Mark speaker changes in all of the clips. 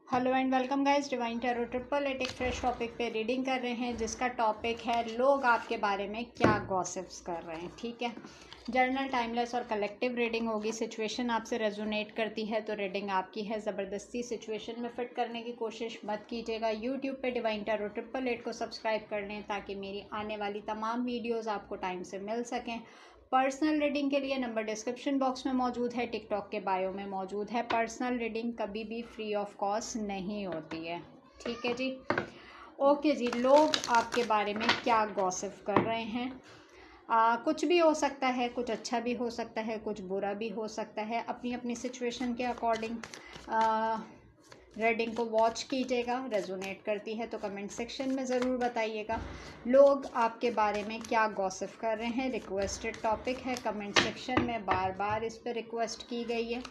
Speaker 1: Hello and welcome guys, divine tarot triple eight एक fresh topic पे reading कर रहे हैं जिसका टॉपिक है लोग आपके बारे में क्या गॉसिप्स कर रहे हैं। ठीक है, जर्नल, टाइमलेस और कलेक्टिव रीडिंग होगी। सिचुएशन आपसे रेजोनेट करती है तो रीडिंग आपकी है। ज़बरदस्ती सिचुएशन में फिट करने की कोशिश मत कीजिएगा। यूट्यूब पे डिवाइन टैरो ट्रिपल एट को सब्सक्राइब कर लें ताकि मेरी आने वाली तमाम वीडियोज़ आपको टाइम से मिल सकें। पर्सनल रीडिंग के लिए नंबर डिस्क्रिप्शन बॉक्स में मौजूद है, टिकटॉक के बायो में मौजूद है। पर्सनल रीडिंग कभी भी फ्री ऑफ कॉस्ट नहीं होती है। ठीक है जी, ओके जी। लोग आपके बारे में क्या गॉसिप कर रहे हैं? कुछ भी हो सकता है, कुछ अच्छा भी हो सकता है, कुछ बुरा भी हो सकता है। अपनी अपनी सिचुएशन के अकॉर्डिंग रीडिंग को वॉच कीजिएगा। रेजोनेट करती है तो कमेंट सेक्शन में ज़रूर बताइएगा लोग आपके बारे में क्या गॉसिप कर रहे हैं। रिक्वेस्टेड टॉपिक है, कमेंट सेक्शन में बार बार इस पर रिक्वेस्ट की गई है।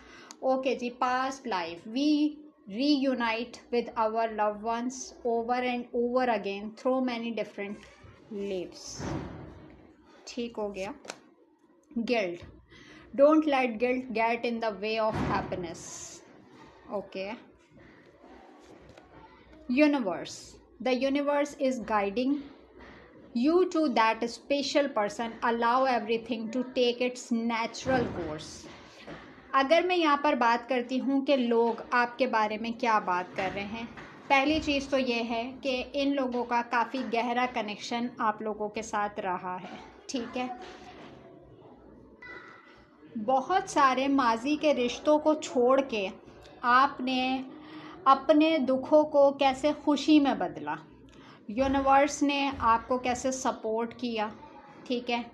Speaker 1: ओके जी। Past life, we reunite with our loved ones over and over again through many different lives। ठीक हो गया। Guilt, don't let guilt get in the way of happiness. Okay. Universe, the universe is guiding you to that special person, allow everything to take its natural course। अगर मैं यहाँ पर बात करती हूँ कि लोग आपके बारे में क्या बात कर रहे हैं, पहली चीज़ तो ये है कि इन लोगों का काफ़ी गहरा कनेक्शन आप लोगों के साथ रहा है। ठीक है, बहुत सारे माजी के रिश्तों को छोड़ के आपने अपने दुखों को कैसे खुशी में बदला, यूनिवर्स ने आपको कैसे सपोर्ट किया। ठीक है,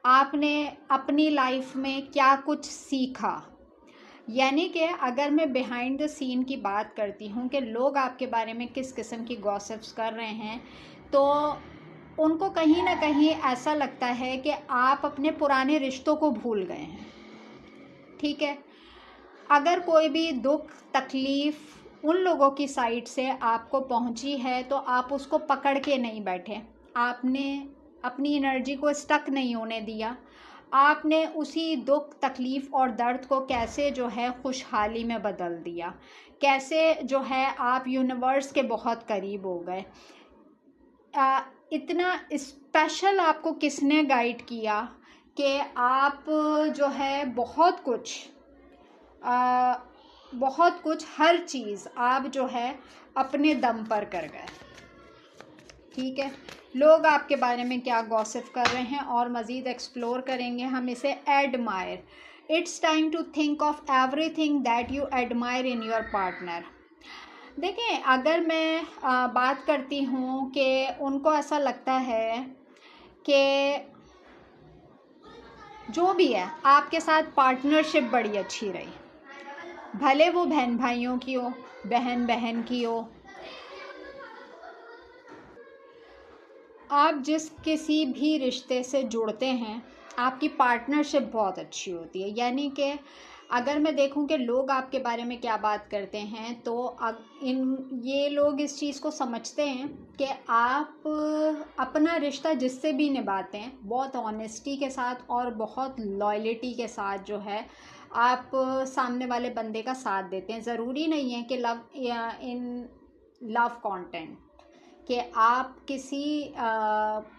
Speaker 1: आपने अपनी लाइफ में क्या कुछ सीखा। यानी कि अगर मैं बिहाइंड द सीन की बात करती हूँ कि लोग आपके बारे में किस किस्म की गॉसिप्स कर रहे हैं, तो उनको कहीं ना कहीं ऐसा लगता है कि आप अपने पुराने रिश्तों को भूल गए हैं। ठीक है, अगर कोई भी दुख तकलीफ़ उन लोगों की साइड से आपको पहुंची है तो आप उसको पकड़ के नहीं बैठे, आपने अपनी एनर्जी को स्टक नहीं होने दिया। आपने उसी दुख तकलीफ़ और दर्द को कैसे जो है खुशहाली में बदल दिया, कैसे जो है आप यूनिवर्स के बहुत करीब हो गए। इतना स्पेशल आपको किसने गाइड किया कि आप जो है बहुत कुछ हर चीज़ आप जो है अपने दम पर कर गए। ठीक है, लोग आपके बारे में क्या गॉसिप कर रहे हैं और मज़ीद एक्सप्लोर करेंगे हम इसे। Admire, it's time to think of everything that you admire in your partner. देखें, अगर मैं बात करती हूँ कि उनको ऐसा लगता है कि जो भी है आपके साथ पार्टनरशिप बड़ी अच्छी रही, भले वो बहन भाइयों की हो, बहन बहन की हो। आप जिस किसी भी रिश्ते से जुड़ते हैं आपकी पार्टनरशिप बहुत अच्छी होती है। यानी कि अगर मैं देखूं कि लोग आपके बारे में क्या बात करते हैं तो ये लोग इस चीज़ को समझते हैं कि आप अपना रिश्ता जिससे भी निभाते हैं बहुत ऑनेस्टी के साथ और बहुत लॉयल्टी के साथ जो है आप सामने वाले बंदे का साथ देते हैं। ज़रूरी नहीं है कि लव कंटेंट कि आप किसी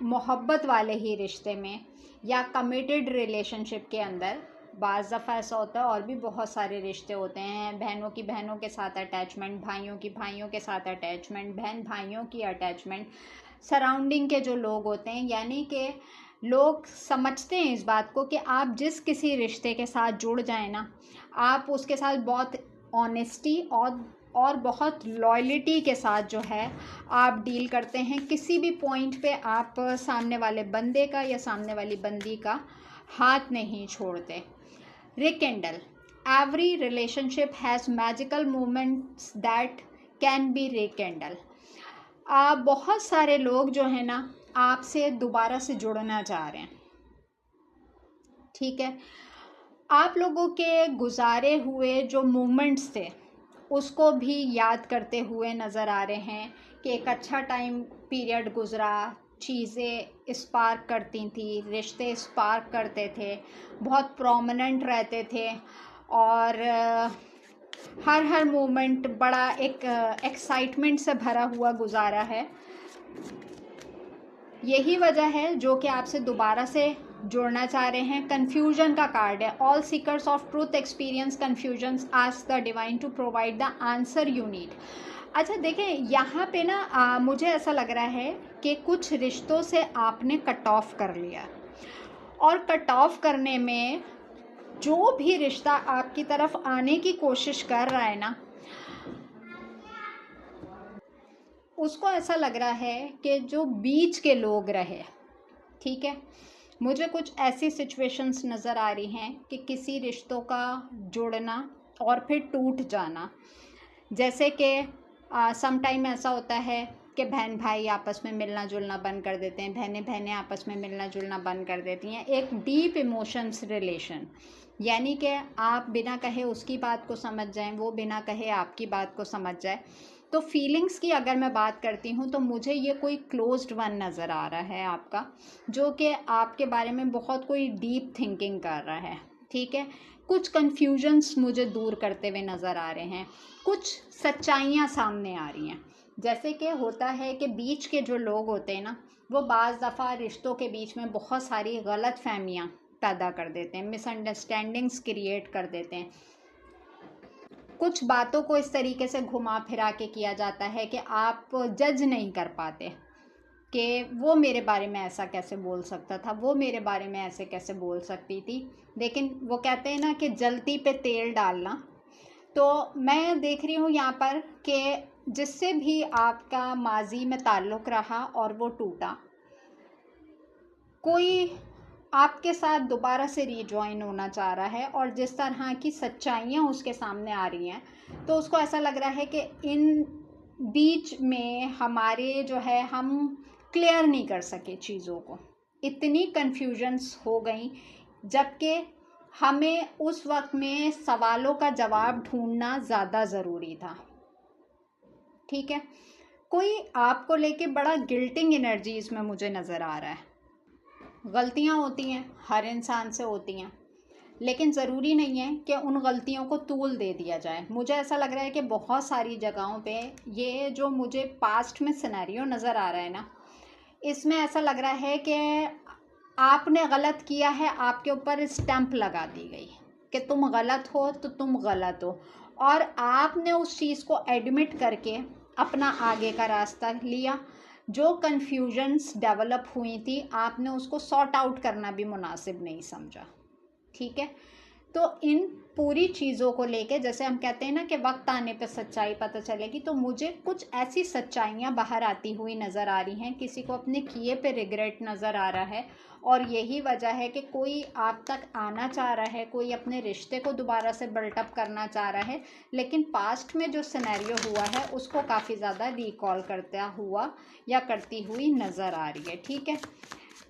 Speaker 1: मोहब्बत वाले ही रिश्ते में या कमिटेड रिलेशनशिप के अंदर, बाज़ दफ़ा ऐसा होता है और भी बहुत सारे रिश्ते होते हैं, बहनों की बहनों के साथ अटैचमेंट, भाइयों की भाइयों के साथ अटैचमेंट, बहन भाइयों की अटैचमेंट, सराउंडिंग के जो लोग होते हैं। यानी कि लोग समझते हैं इस बात को कि आप जिस किसी रिश्ते के साथ जुड़ जाए ना, आप उसके साथ बहुत ऑनेस्टी और बहुत लॉयल्टी के साथ जो है आप डील करते हैं। किसी भी पॉइंट पे आप सामने वाले बंदे का या सामने वाली बंदी का हाथ नहीं छोड़ते। Rekindle, every relationship has magical moments that can be rekindle. बहुत सारे लोग जो है ना आपसे दोबारा से जुड़ना चाह रहे हैं। ठीक है, आप लोगों के गुजारे हुए जो मोमेंट्स थे उसको भी याद करते हुए नज़र आ रहे हैं कि एक अच्छा टाइम पीरियड गुज़रा, चीज़ें स्पार्क करती थी, रिश्ते स्पार्क करते थे, बहुत प्रोमिनेंट रहते थे और हर मोमेंट बड़ा एक एक्साइटमेंट से भरा हुआ गुजारा है। यही वजह है जो कि आपसे दोबारा से जोड़ना चाह रहे हैं। कन्फ्यूजन का कार्ड है। All seekers of truth experience confusions, ask the divine to provide the answer you need. अच्छा देखें, यहाँ पे ना मुझे ऐसा लग रहा है कि कुछ रिश्तों से आपने कट ऑफ कर लिया, और कट ऑफ करने में जो भी रिश्ता आपकी तरफ आने की कोशिश कर रहा है ना, उसको ऐसा लग रहा है कि जो बीच के लोग रहे, ठीक है, मुझे कुछ ऐसी सिचुएशंस नज़र आ रही हैं कि किसी रिश्तों का जुड़ना और फिर टूट जाना। जैसे कि सम टाइम ऐसा होता है कि बहन भाई आपस में मिलना जुलना बंद कर देते हैं, बहनें बहनें आपस में मिलना जुलना बंद कर देती हैं। एक डीप इमोशंस रिलेशन, यानी कि आप बिना कहे उसकी बात को समझ जाएं, वो बिना कहे आपकी बात को समझ जाए। तो फीलिंग्स की अगर मैं बात करती हूँ तो मुझे ये कोई क्लोज्ड वन नज़र आ रहा है आपका, जो कि आपके बारे में बहुत कोई डीप थिंकिंग कर रहा है, ठीक है। कुछ कन्फ्यूजन्स मुझे दूर करते हुए नज़र आ रहे हैं, कुछ सच्चाइयाँ सामने आ रही हैं। जैसे कि होता है कि बीच के जो लोग होते हैं ना, वो बाज़ दफ़ा रिश्तों के बीच में बहुत सारी गलत फहमियाँ पैदा कर देते हैं, मिसअंडरस्टैंडिंग्स क्रिएट कर देते हैं। कुछ बातों को इस तरीके से घुमा फिरा के किया जाता है कि आप जज नहीं कर पाते कि वो मेरे बारे में ऐसा कैसे बोल सकता था, वो मेरे बारे में ऐसे कैसे बोल सकती थी। लेकिन वो कहते हैं ना कि जलती पे तेल डालना। तो मैं देख रही हूँ यहाँ पर कि जिससे भी आपका माजी में ताल्लुक़ रहा और वो टूटा, कोई आपके साथ दोबारा से रीजॉइन होना चाह रहा है, और जिस तरह की सच्चाइयाँ उसके सामने आ रही हैं तो उसको ऐसा लग रहा है कि इन बीच में हमारे जो है हम क्लियर नहीं कर सके चीज़ों को, इतनी कन्फ्यूजन्स हो गई, जबकि हमें उस वक्त में सवालों का जवाब ढूंढना ज़्यादा ज़रूरी था, ठीक है। कोई आपको लेके बड़ा गिल्टिंग एनर्जी इसमें मुझे नज़र आ रहा है। गलतियाँ होती हैं, हर इंसान से होती हैं, लेकिन ज़रूरी नहीं है कि उन गलतियों को तूल दे दिया जाए। मुझे ऐसा लग रहा है कि बहुत सारी जगहों पे ये जो मुझे पास्ट में सिनेरियो नज़र आ रहा है ना, इसमें ऐसा लग रहा है कि आपने गलत किया है, आपके ऊपर स्टैंप लगा दी गई कि तुम गलत हो तो तुम गलत हो, और आपने उस चीज़ को एडमिट करके अपना आगे का रास्ता लिया। जो कन्फ्यूजन्स डेवलप हुई थी आपने उसको सॉर्ट आउट करना भी मुनासिब नहीं समझा, ठीक है। तो इन पूरी चीज़ों को लेके, जैसे हम कहते हैं ना कि वक्त आने पे सच्चाई पता चलेगी, तो मुझे कुछ ऐसी सच्चाइयाँ बाहर आती हुई नज़र आ रही हैं। किसी को अपने किए पे रिग्रेट नज़र आ रहा है, और यही वजह है कि कोई आप तक आना चाह रहा है, कोई अपने रिश्ते को दोबारा से बिल्टअप करना चाह रहा है, लेकिन पास्ट में जो सिनेरियो हुआ है उसको काफ़ी ज़्यादा रिकॉल करता हुआ या करती हुई नज़र आ रही है, ठीक है।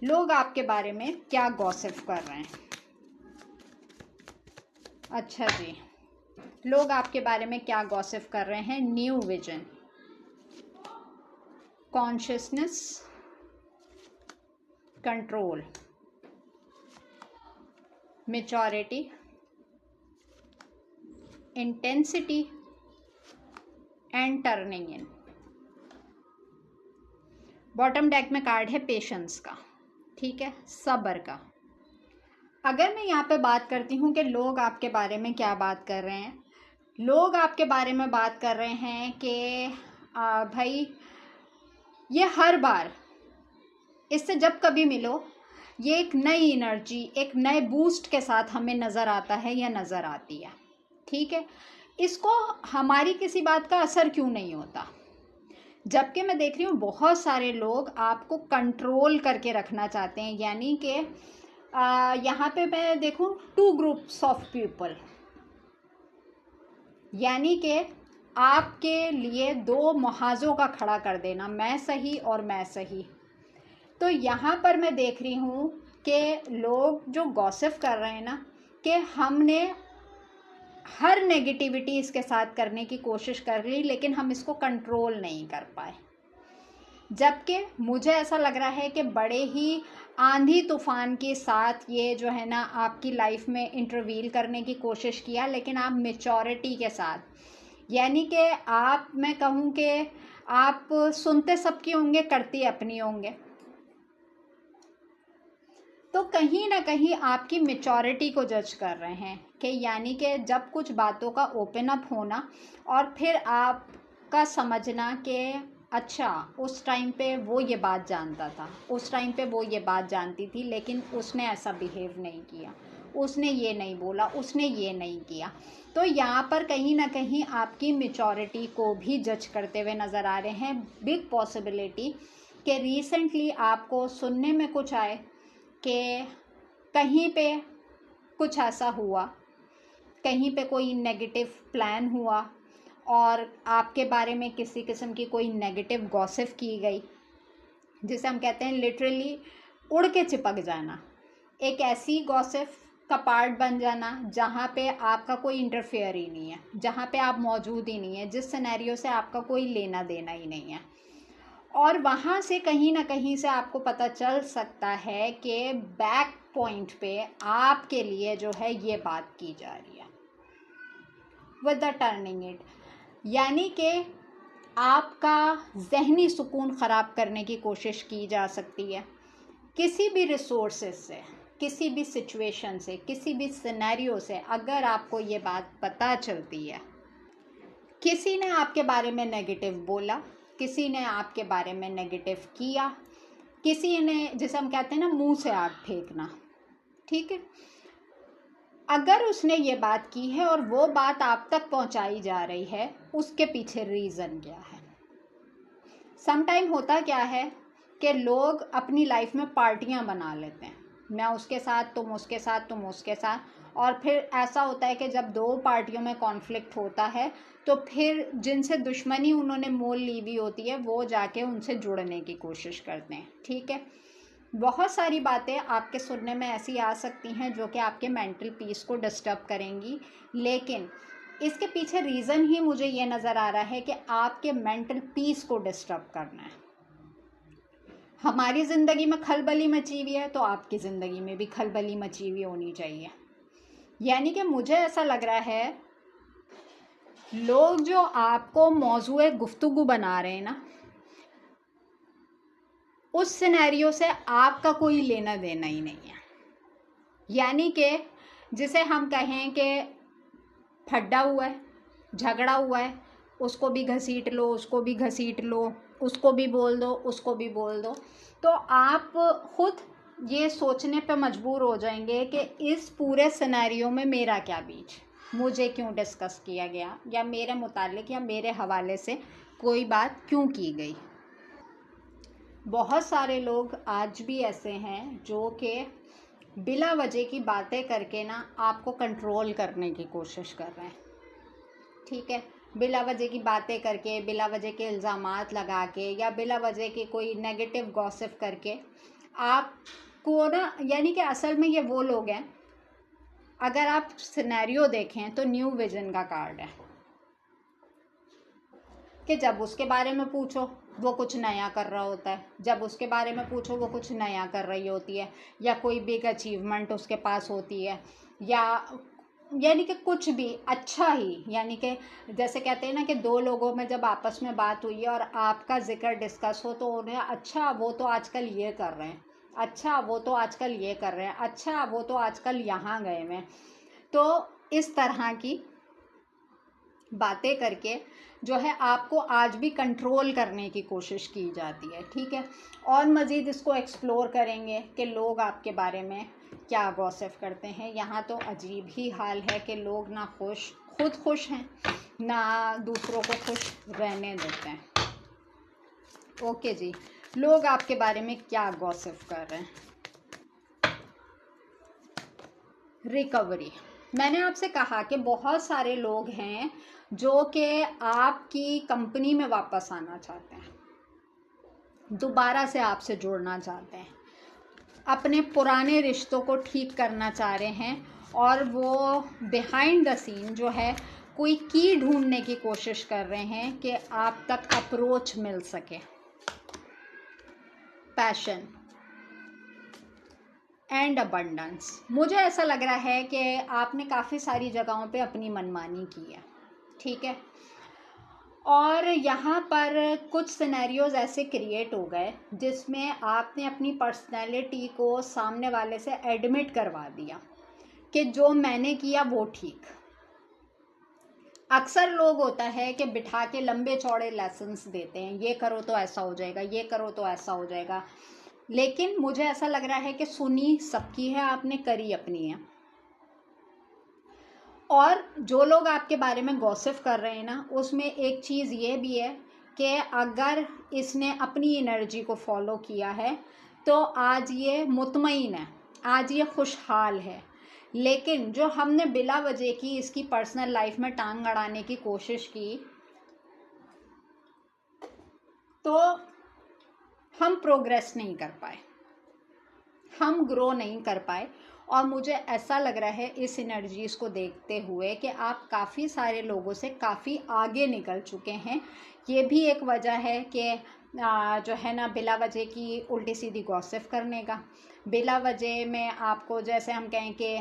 Speaker 1: लोग आपके बारे में क्या गॉसिप कर रहे हैं? अच्छा जी, लोग आपके बारे में क्या गॉसिप कर रहे हैं? New vision, consciousness, control, maturity, intensity and turning in. Bottom deck में कार्ड है पेशेंस का, ठीक है, सब्र का। अगर मैं यहाँ पे बात करती हूँ कि लोग आपके बारे में क्या बात कर रहे हैं, लोग आपके बारे में बात कर रहे हैं कि भाई ये हर बार इससे जब कभी मिलो, ये एक नई एनर्जी, एक नए बूस्ट के साथ हमें नज़र आता है या नज़र आती है, ठीक है। इसको हमारी किसी बात का असर क्यों नहीं होता, जबकि मैं देख रही हूँ बहुत सारे लोग आपको कंट्रोल करके रखना चाहते हैं। यानी कि यहाँ पे मैं देखूँ 2 ग्रुप्स ऑफ पीपल, यानी कि आपके लिए 2 मुहाज़ों का खड़ा कर देना, मैं सही और मैं सही। तो यहाँ पर मैं देख रही हूँ कि लोग जो गॉसिप कर रहे हैं ना, कि हमने हर नेगेटिविटी इसके साथ करने की कोशिश कर ली, लेकिन हम इसको कंट्रोल नहीं कर पाए। जबकि मुझे ऐसा लग रहा है कि बड़े ही आंधी तूफान के साथ ये जो है ना आपकी लाइफ में इंटरवील करने की कोशिश किया, लेकिन आप मेचोरिटी के साथ, यानी कि आप, मैं कहूँ कि आप सुनते सबकी होंगे, करती अपनी होंगे। तो कहीं ना कहीं आपकी मेचोरिटी को जज कर रहे हैं कि यानी कि जब कुछ बातों का ओपन अप होना और फिर आपका समझना कि अच्छा उस टाइम पे वो ये बात जानता था, उस टाइम पे वो ये बात जानती थी, लेकिन उसने ऐसा बिहेव नहीं किया, उसने ये नहीं बोला, उसने ये नहीं किया। तो यहाँ पर कहीं ना कहीं आपकी मेचोरिटी को भी जज करते हुए नज़र आ रहे हैं। बिग पॉसिबिलिटी कि रिसेंटली आपको सुनने में कुछ आए कि कहीं पे कुछ ऐसा हुआ, कहीं पे कोई नेगेटिव प्लान हुआ और आपके बारे में किसी किस्म की कोई नेगेटिव गॉसिप की गई, जिसे हम कहते हैं लिटरली उड़ के चिपक जाना, एक ऐसी गॉसिप का पार्ट बन जाना जहाँ पे आपका कोई इंटरफेयर ही नहीं है, जहाँ पे आप मौजूद ही नहीं है, जिस सिनेरियो से आपका कोई लेना देना ही नहीं है। और वहाँ से कहीं ना कहीं से आपको पता चल सकता है कि बैक पॉइंट पे आपके लिए जो है ये बात की जा रही है विद द टर्निंग इट, यानी कि आपका जहनी सुकून ख़राब करने की कोशिश की जा सकती है किसी भी रिसोर्सेज से, किसी भी सिचुएशन से, किसी भी सिनेरियो से। अगर आपको ये बात पता चलती है, किसी ने आपके बारे में नेगेटिव बोला, किसी ने आपके बारे में नेगेटिव किया, किसी ने, जैसे हम कहते हैं ना मुंह से आग फेंकना, ठीक है, अगर उसने ये बात की है और वो बात आप तक पहुंचाई जा रही है, उसके पीछे रीज़न क्या है। समटाइम होता क्या है कि लोग अपनी लाइफ में पार्टियां बना लेते हैं, मैं उसके साथ, तुम उसके साथ, तुम उसके साथ, और फिर ऐसा होता है कि जब दो पार्टियों में कॉन्फ्लिक्ट होता है तो फिर जिनसे दुश्मनी उन्होंने मोल ली हुई होती है वो जाके उनसे जुड़ने की कोशिश करते हैं, ठीक है। बहुत सारी बातें आपके सुनने में ऐसी आ सकती हैं जो कि आपके मेंटल पीस को डिस्टर्ब करेंगी, लेकिन इसके पीछे रीज़न ही मुझे ये नज़र आ रहा है कि आपके मेंटल पीस को डिस्टर्ब करना है। हमारी ज़िंदगी में खलबली मची हुई है तो आपकी ज़िंदगी में भी खलबली मची हुई होनी चाहिए। यानी कि मुझे ऐसा लग रहा है लोग जो आपको मौजूए गुफ्तगू बना रहे हैं ना, उस सिनेरियो से आपका कोई लेना देना ही नहीं है। यानी कि जिसे हम कहें कि फड्डा हुआ है, झगड़ा हुआ है, उसको भी घसीट लो, उसको भी घसीट लो, उसको भी बोल दो, उसको भी बोल दो, तो आप खुद ये सोचने पे मजबूर हो जाएंगे कि इस पूरे सिनेरियो में मेरा क्या बीच, मुझे क्यों डिस्कस किया गया, या मेरे मुतालिक या मेरे हवाले से कोई बात क्यों की गई। बहुत सारे लोग आज भी ऐसे हैं जो कि बिला वजह की बातें करके ना आपको कंट्रोल करने की कोशिश कर रहे हैं, ठीक है, बिला वजह की बातें करके, बिला वजह के इल्ज़ामात लगा के, या बिला वजह की कोई नेगेटिव गॉसिप करके आपको ना, यानी कि असल में ये वो लोग हैं, अगर आप सिनेरियो देखें तो न्यू विजन का कार्ड है कि जब उसके बारे में पूछो वो कुछ नया कर रहा होता है, जब उसके बारे में पूछो वो कुछ नया कर रही होती है, या कोई बिग अचीवमेंट उसके पास होती है, या यानी कि कुछ भी अच्छा ही, यानी कि जैसे कहते हैं ना कि दो लोगों में जब आपस में बात हुई है और आपका जिक्र डिस्कस हो तो उन्हें अच्छा वो तो आजकल ये कर रहे हैं, अच्छा वो तो आजकल ये कर रहे हैं, अच्छा वो तो आजकल यहाँ गए हैं, तो इस तरह की बातें करके जो है आपको आज भी कंट्रोल करने की कोशिश की जाती है, ठीक है। और मज़ीद इसको एक्सप्लोर करेंगे कि लोग आपके बारे में क्या गॉसिप करते हैं। यहाँ तो अजीब ही हाल है कि लोग ना खुद खुश हैं, ना दूसरों को खुश रहने देते हैं। ओके जी, लोग आपके बारे में क्या गॉसिप कर रहे हैं। रिकवरी, मैंने आपसे कहा कि बहुत सारे लोग हैं जो कि आपकी कंपनी में वापस आना चाहते हैं, दोबारा से आपसे जुड़ना चाहते हैं, अपने पुराने रिश्तों को ठीक करना चाह रहे हैं, और वो बिहाइंड द सीन जो है कोई की ढूंढने की कोशिश कर रहे हैं कि आप तक अप्रोच मिल सके। Passion and abundance. मुझे ऐसा लग रहा है कि आपने काफ़ी सारी जगहों पे अपनी मनमानी की है, ठीक है, और यहाँ पर कुछ सिनेरियोज ऐसे क्रिएट हो गए जिसमें आपने अपनी पर्सनैलिटी को सामने वाले से एडमिट करवा दिया कि जो मैंने किया वो ठीक। अक्सर लोग होता है कि बिठा के लंबे चौड़े लेसन्स देते हैं, ये करो तो ऐसा हो जाएगा, ये करो तो ऐसा हो जाएगा, लेकिन मुझे ऐसा लग रहा है कि सुनी सबकी है, आपने करी अपनी है। और जो लोग आपके बारे में गॉसिप कर रहे हैं ना, उसमें एक चीज़ ये भी है कि अगर इसने अपनी एनर्जी को फॉलो किया है तो आज ये मुतमईन है, आज ये खुशहाल है। लेकिन जो हमने बिला वजह की इसकी पर्सनल लाइफ में टांग अड़ाने की कोशिश की तो हम प्रोग्रेस नहीं कर पाए, हम ग्रो नहीं कर पाए। और मुझे ऐसा लग रहा है इस एनर्जीज़ को देखते हुए कि आप काफ़ी सारे लोगों से काफ़ी आगे निकल चुके हैं। ये भी एक वजह है कि जो है ना, बिला वजह की उल्टी सीधी गॉसिप करने का, बिला वजह में आपको जैसे हम कहें कि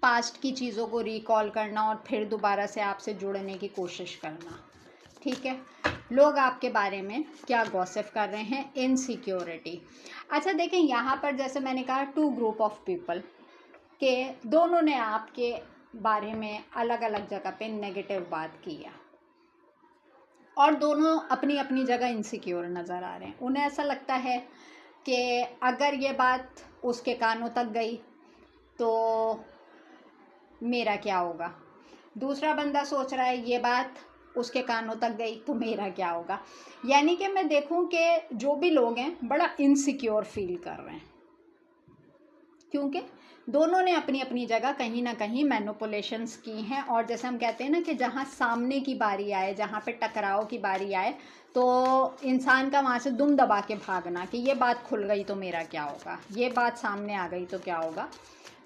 Speaker 1: पास्ट की चीज़ों को रिकॉल करना और फिर दोबारा से आपसे जुड़ने की कोशिश करना, ठीक है। लोग आपके बारे में क्या गॉसिप कर रहे हैं, इनसिक्योरिटी। अच्छा देखें, यहाँ पर जैसे मैंने कहा टू ग्रुप ऑफ पीपल के दोनों ने आपके बारे में अलग अलग जगह पे नेगेटिव बात की है और दोनों अपनी अपनी जगह इनसिक्योर नज़र आ रहे हैं। उन्हें ऐसा लगता है कि अगर ये बात उसके कानों तक गई तो मेरा क्या होगा। दूसरा बंदा सोच रहा है ये बात उसके कानों तक गई तो मेरा क्या होगा। यानी कि मैं देखूं कि जो भी लोग हैं बड़ा इनसिक्योर फील कर रहे हैं, क्योंकि दोनों ने अपनी अपनी जगह कहीं ना कहीं मैनिपुलेशंस की हैं। और जैसे हम कहते हैं ना कि जहाँ सामने की बारी आए, जहाँ पे टकराव की बारी आए, तो इंसान का वहाँ से दुम दबा के भागना कि ये बात खुल गई तो मेरा क्या होगा, ये बात सामने आ गई तो क्या होगा।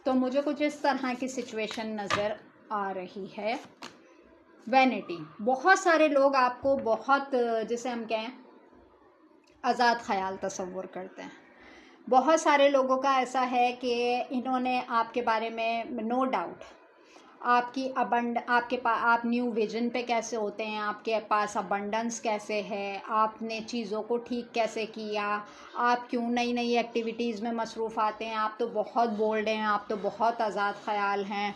Speaker 1: तो मुझे कुछ इस तरह की सिचुएशन नज़र आ रही है। वैनिटी, बहुत सारे लोग आपको बहुत, जैसे हम कहें, आज़ाद ख्याल तसव्वुर करते हैं। बहुत सारे लोगों का ऐसा है कि इन्होंने आपके बारे में नो डाउट आपकी आप न्यू विजन पे कैसे होते हैं, आपके पास अबंडेंस कैसे है, आपने चीज़ों को ठीक कैसे किया, आप क्यों नई नई एक्टिविटीज़ में मसरूफ़ आते हैं, आप तो बहुत बोल्ड हैं, आप तो बहुत आज़ाद ख्याल हैं,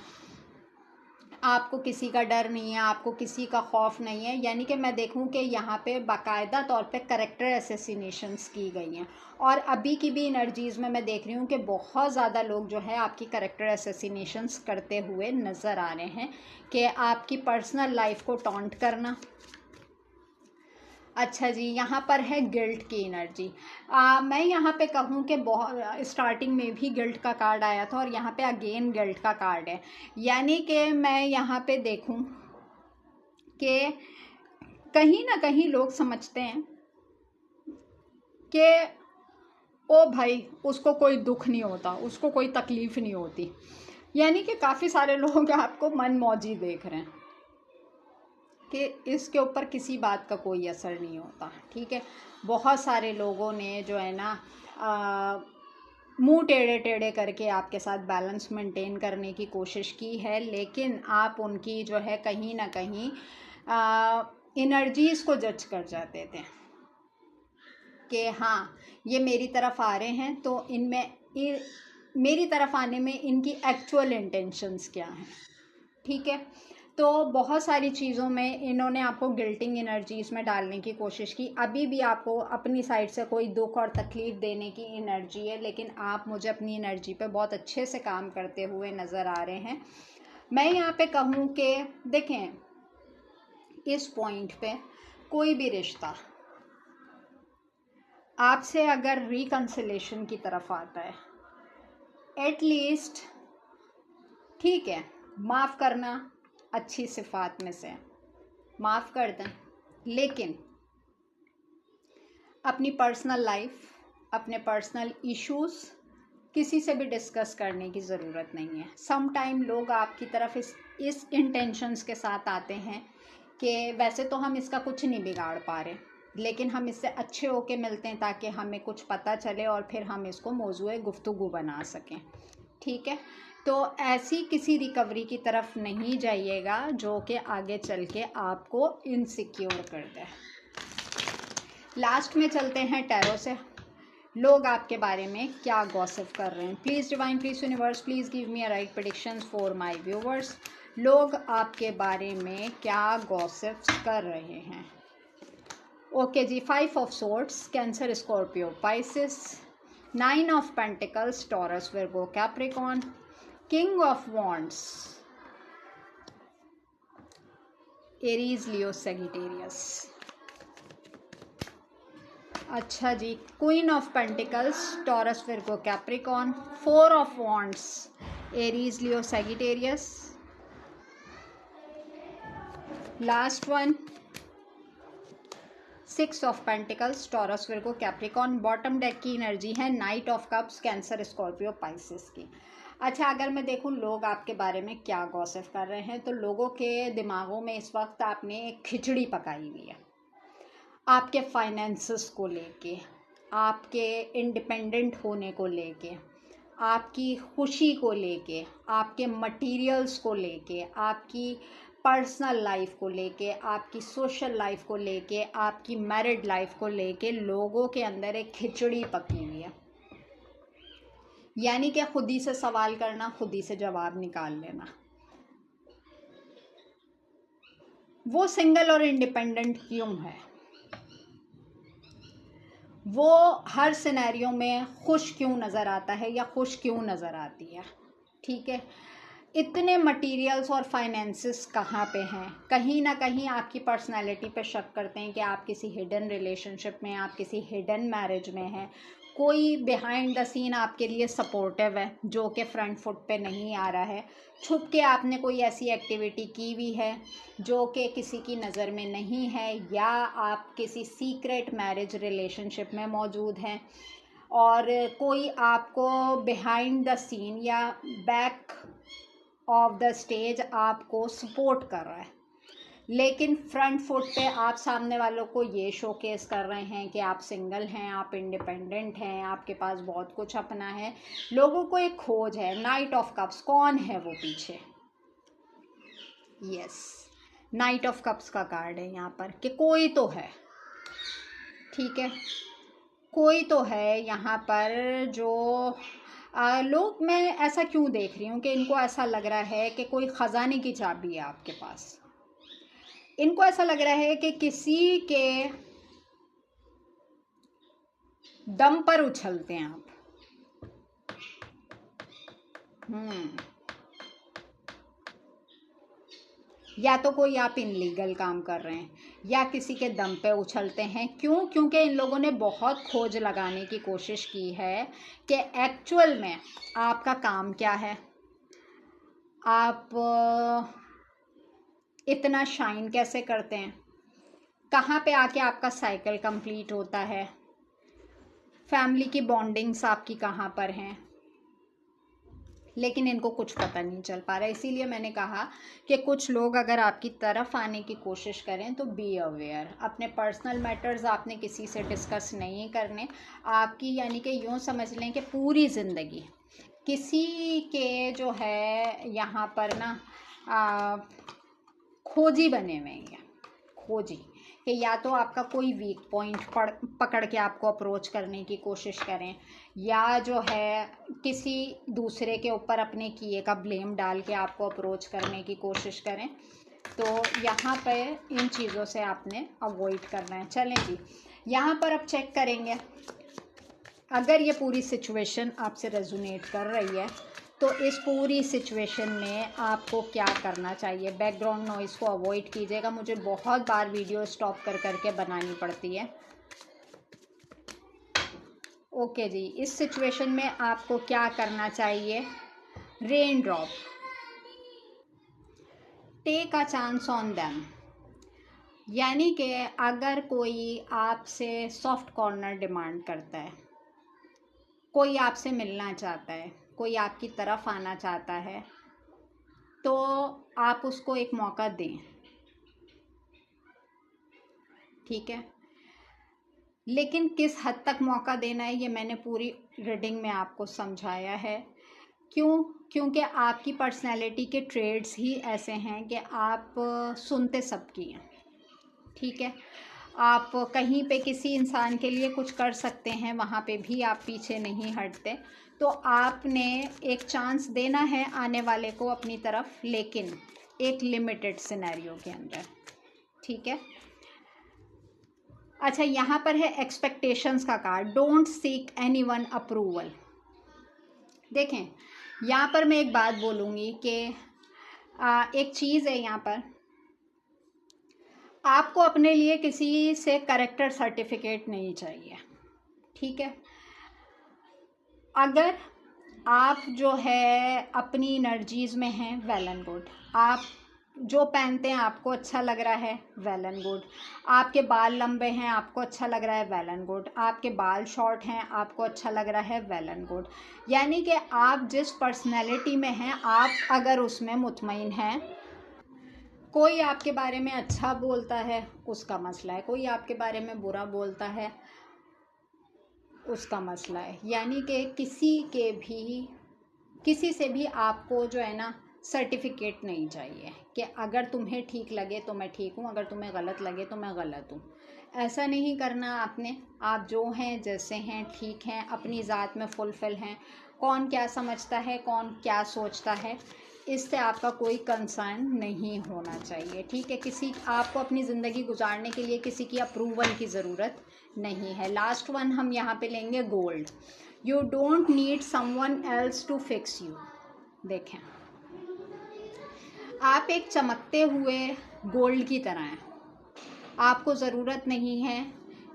Speaker 1: आपको किसी का डर नहीं है, आपको किसी का खौफ नहीं है। यानी कि मैं देखूं कि यहाँ पे बाकायदा तौर पे करेक्टर असैसिनेशंस की गई हैं। और अभी की भी एनर्जीज़ में मैं देख रही हूँ कि बहुत ज़्यादा लोग जो है आपकी करेक्टर असैसिनेशंस करते हुए नज़र आ रहे हैं कि आपकी पर्सनल लाइफ को टॉन्ट करना। अच्छा जी, यहाँ पर है गिल्ट की एनर्जी। मैं यहाँ पे कहूँ कि बहुत स्टार्टिंग में भी गिल्ट का कार्ड आया था और यहाँ पे अगेन गिल्ट का कार्ड है। यानी कि मैं यहाँ पे देखूँ कि कहीं ना कहीं लोग समझते हैं कि ओ भाई उसको कोई दुख नहीं होता, उसको कोई तकलीफ़ नहीं होती। यानी कि काफ़ी सारे लोग आपको मन मौजी देख रहे हैं कि इसके ऊपर किसी बात का कोई असर नहीं होता, ठीक है। बहुत सारे लोगों ने जो है ना मुंह टेढ़े टेढ़े करके आपके साथ बैलेंस मेंटेन करने की कोशिश की है, लेकिन आप उनकी जो है कहीं ना कहीं एनर्जीज़ को जज कर जाते थे कि हाँ ये मेरी तरफ आ रहे हैं तो इनमें मेरी तरफ आने में इनकी एक्चुअल इंटेंशंस क्या हैं, ठीक है। तो बहुत सारी चीज़ों में इन्होंने आपको गिल्टिंग एनर्जीज़ में डालने की कोशिश की। अभी भी आपको अपनी साइड से कोई दुख और तकलीफ़ देने की एनर्जी है, लेकिन आप मुझे अपनी एनर्जी पे बहुत अच्छे से काम करते हुए नज़र आ रहे हैं। मैं यहाँ पे कहूँ कि देखें, इस पॉइंट पे कोई भी रिश्ता आपसे अगर रिकन्सिलेशन की तरफ आता है, एटलीस्ट ठीक है, माफ़ करना अच्छी सिफात में से, माफ़ कर दें, लेकिन अपनी पर्सनल लाइफ, अपने पर्सनल इश्यूज़ किसी से भी डिस्कस करने की ज़रूरत नहीं है। सम टाइम लोग आपकी तरफ इस इंटेंशंस के साथ आते हैं कि वैसे तो हम इसका कुछ नहीं बिगाड़ पा रहे, लेकिन हम इससे अच्छे होके मिलते हैं ताकि हमें कुछ पता चले और फिर हम इसको मौजूए गुफ्तगू बना सकें। ठीक है, तो ऐसी किसी रिकवरी की तरफ नहीं जाइएगा जो कि आगे चल के आपको इनसिक्योर कर दे। लास्ट में चलते हैं टैरो से, लोग आपके बारे में क्या गॉसिप कर रहे हैं। Please divine, please universe, please give me a right predictions for my viewers. लोग आपके बारे में क्या गॉसिप कर रहे हैं। ओके जी, 5 of swords, Cancer, Scorpio, Pisces, 9 of pentacles, Taurus, Virgo, Capricorn, king of wands, Aries, Leo, Sagittarius. अच्छा जी, queen of pentacles, Taurus, Virgo, Capricorn, 4 of wands, Aries, Leo, Sagittarius. Last one, 6 of pentacles, Taurus, Virgo, Capricorn. Bottom deck की energy है night of cups, cancer, Scorpio, Pisces की। अच्छा, अगर मैं देखूं लोग आपके बारे में क्या गॉसिप कर रहे हैं, तो लोगों के दिमागों में इस वक्त आपने एक खिचड़ी पकाई हुई है। आपके फाइनेंसेस को लेके, आपके इंडिपेंडेंट होने को लेके, आपकी खुशी को लेके, आपके मटेरियल्स को लेके, आपकी पर्सनल लाइफ को लेके, आपकी सोशल लाइफ को लेके, आपकी मैरिड लाइफ को लेके लोगों के अंदर एक खिचड़ी पकी हुई है। यानी कि खुद ही से सवाल करना, खुद ही से जवाब निकाल लेना। वो सिंगल और इंडिपेंडेंट क्यों है, वो हर सिनेरियो में खुश क्यों नज़र आता है या खुश क्यों नज़र आती है। ठीक है, इतने मटेरियल्स और फाइनेंसेस कहाँ पे हैं। कहीं ना कहीं आपकी पर्सनालिटी पे शक करते हैं कि आप किसी हिडन रिलेशनशिप में, आप किसी हिडन मैरिज में हैं। कोई बिहाइंड द सीन आपके लिए सपोर्टिव है जो कि फ्रंट फुट पे नहीं आ रहा है। छुप के आपने कोई ऐसी एक्टिविटी की हुई है जो कि किसी की नज़र में नहीं है, या आप किसी सीक्रेट मैरिज रिलेशनशिप में मौजूद हैं और कोई आपको बिहाइंड द सीन या बैक ऑफ द स्टेज आपको सपोर्ट कर रहा है, लेकिन फ्रंट फुट पे आप सामने वालों को ये शोकेस कर रहे हैं कि आप सिंगल हैं, आप इंडिपेंडेंट हैं, आपके पास बहुत कुछ अपना है। लोगों को एक खोज है। नाइट ऑफ कप्स, कौन है वो पीछे। यस, नाइट ऑफ कप्स का कार्ड है यहाँ पर कि कोई तो है। ठीक है, कोई तो है यहाँ पर जो लोग, मैं ऐसा क्यों देख रही हूँ कि इनको ऐसा लग रहा है कि कोई ख़जाने की चाबी है आपके पास। इनको ऐसा लग रहा है कि किसी के दम पर उछलते हैं आप। या तो कोई आप इनलीगल काम कर रहे हैं या किसी के दम पे उछलते हैं। क्यों? क्योंकि इन लोगों ने बहुत खोज लगाने की कोशिश की है कि एक्चुअल में आपका काम क्या है, आप इतना शाइन कैसे करते हैं, कहाँ पे आके आपका साइकिल कंप्लीट होता है, फैमिली की बॉन्डिंग्स आपकी कहाँ पर हैं। लेकिन इनको कुछ पता नहीं चल पा रहा है। इसीलिए मैंने कहा कि कुछ लोग अगर आपकी तरफ आने की कोशिश करें तो बी अवेयर। अपने पर्सनल मैटर्स आपने किसी से डिस्कस नहीं करने। आपकी यानी कि यूँ समझ लें कि पूरी ज़िंदगी किसी के जो है यहाँ पर ना खोजी बने हुए हैं। खोजी कि या तो आपका कोई वीक पॉइंट पकड़ के आपको अप्रोच करने की कोशिश करें, या जो है किसी दूसरे के ऊपर अपने किए का ब्लेम डाल के आपको अप्रोच करने की कोशिश करें। तो यहाँ पे इन चीज़ों से आपने अवॉइड करना है। चलें जी, यहाँ पर अब चेक करेंगे अगर ये पूरी सिचुएशन आपसे रेजोनेट कर रही है तो इस पूरी सिचुएशन में आपको क्या करना चाहिए। बैकग्राउंड नॉइज़ को अवॉइड कीजिएगा, मुझे बहुत बार वीडियो स्टॉप कर करके बनानी पड़ती है। ओके जी, इस सिचुएशन में आपको क्या करना चाहिए। Rain drop, take a chance on them. यानी कि अगर कोई आपसे सॉफ्ट कॉर्नर डिमांड करता है, कोई आपसे मिलना चाहता है, कोई आपकी तरफ आना चाहता है, तो आप उसको एक मौका दें। ठीक है, लेकिन किस हद तक मौका देना है ये मैंने पूरी रीडिंग में आपको समझाया है। क्यों? क्योंकि आपकी पर्सनैलिटी के ट्रेड्स ही ऐसे हैं कि आप सुनते सबकी हैं, ठीक है। आप कहीं पे किसी इंसान के लिए कुछ कर सकते हैं, वहाँ पे भी आप पीछे नहीं हटते। तो आपने एक चांस देना है आने वाले को अपनी तरफ, लेकिन एक लिमिटेड सिनेरियो के अंदर, ठीक है। अच्छा, यहाँ पर है एक्सपेक्टेशंस का card, don't seek anyone approval. देखें, यहाँ पर मैं एक बात बोलूँगी कि एक चीज़ है यहाँ पर, आपको अपने लिए किसी से कैरेक्टर सर्टिफिकेट नहीं चाहिए, ठीक है। अगर आप जो है अपनी एनर्जीज़ में हैं, वेल एंड गुड। आप जो पहनते हैं आपको अच्छा लग रहा है, वेल एंड गुड। आपके बाल लंबे हैं, आपको अच्छा लग रहा है, वेल एंड गुड। आपके बाल शॉर्ट हैं, आपको अच्छा लग रहा है, वेल एंड गुड। यानी कि आप जिस पर्सनैलिटी में हैं, आप अगर उसमें मुतमईन हैं। कोई आपके बारे में अच्छा बोलता है, उसका मसला है। कोई आपके बारे में बुरा बोलता है, उसका मसला है। यानी कि किसी से भी आपको जो है ना सर्टिफिकेट नहीं चाहिए कि अगर तुम्हें ठीक लगे तो मैं ठीक हूँ, अगर तुम्हें गलत लगे तो मैं गलत हूँ। ऐसा नहीं करना आपने। आप जो हैं, जैसे हैं, ठीक हैं, अपनी ज़ात में फुलफिल हैं। कौन क्या समझता है, कौन क्या सोचता है, इससे आपका कोई कंसर्न नहीं होना चाहिए, ठीक है। आपको अपनी ज़िंदगी गुजारने के लिए किसी की अप्रूवल की ज़रूरत नहीं है। लास्ट वन हम यहाँ पे लेंगे, gold. You don't need someone else to fix you. देखें, आप एक चमकते हुए गोल्ड की तरह हैं। आपको ज़रूरत नहीं है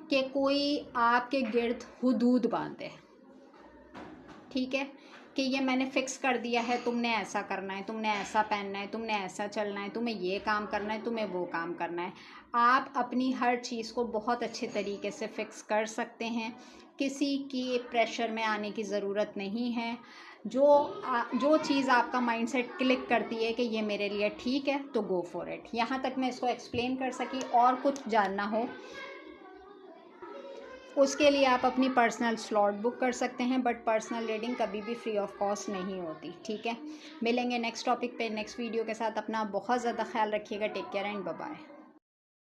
Speaker 1: कि कोई आपके गिर्द हुदूद बांधे, ठीक है, कि ये मैंने फ़िक्स कर दिया है, तुमने ऐसा करना है, तुमने ऐसा पहनना है, तुमने ऐसा चलना है, तुम्हें ये काम करना है, तुम्हें वो काम करना है। आप अपनी हर चीज़ को बहुत अच्छे तरीके से फ़िक्स कर सकते हैं। किसी की प्रेशर में आने की ज़रूरत नहीं है। जो चीज़ आपका माइंडसेट क्लिक करती है कि ये मेरे लिए ठीक है, तो गो फॉर इट। यहाँ तक मैं इसको एक्सप्लेन कर सकी। और कुछ जानना हो उसके लिए आप अपनी पर्सनल स्लॉट बुक कर सकते हैं, बट पर्सनल रीडिंग कभी भी फ्री ऑफ कॉस्ट नहीं होती, ठीक है। मिलेंगे नेक्स्ट टॉपिक पे नेक्स्ट वीडियो के साथ। अपना बहुत ज़्यादा ख्याल रखिएगा। Take care and bye bye.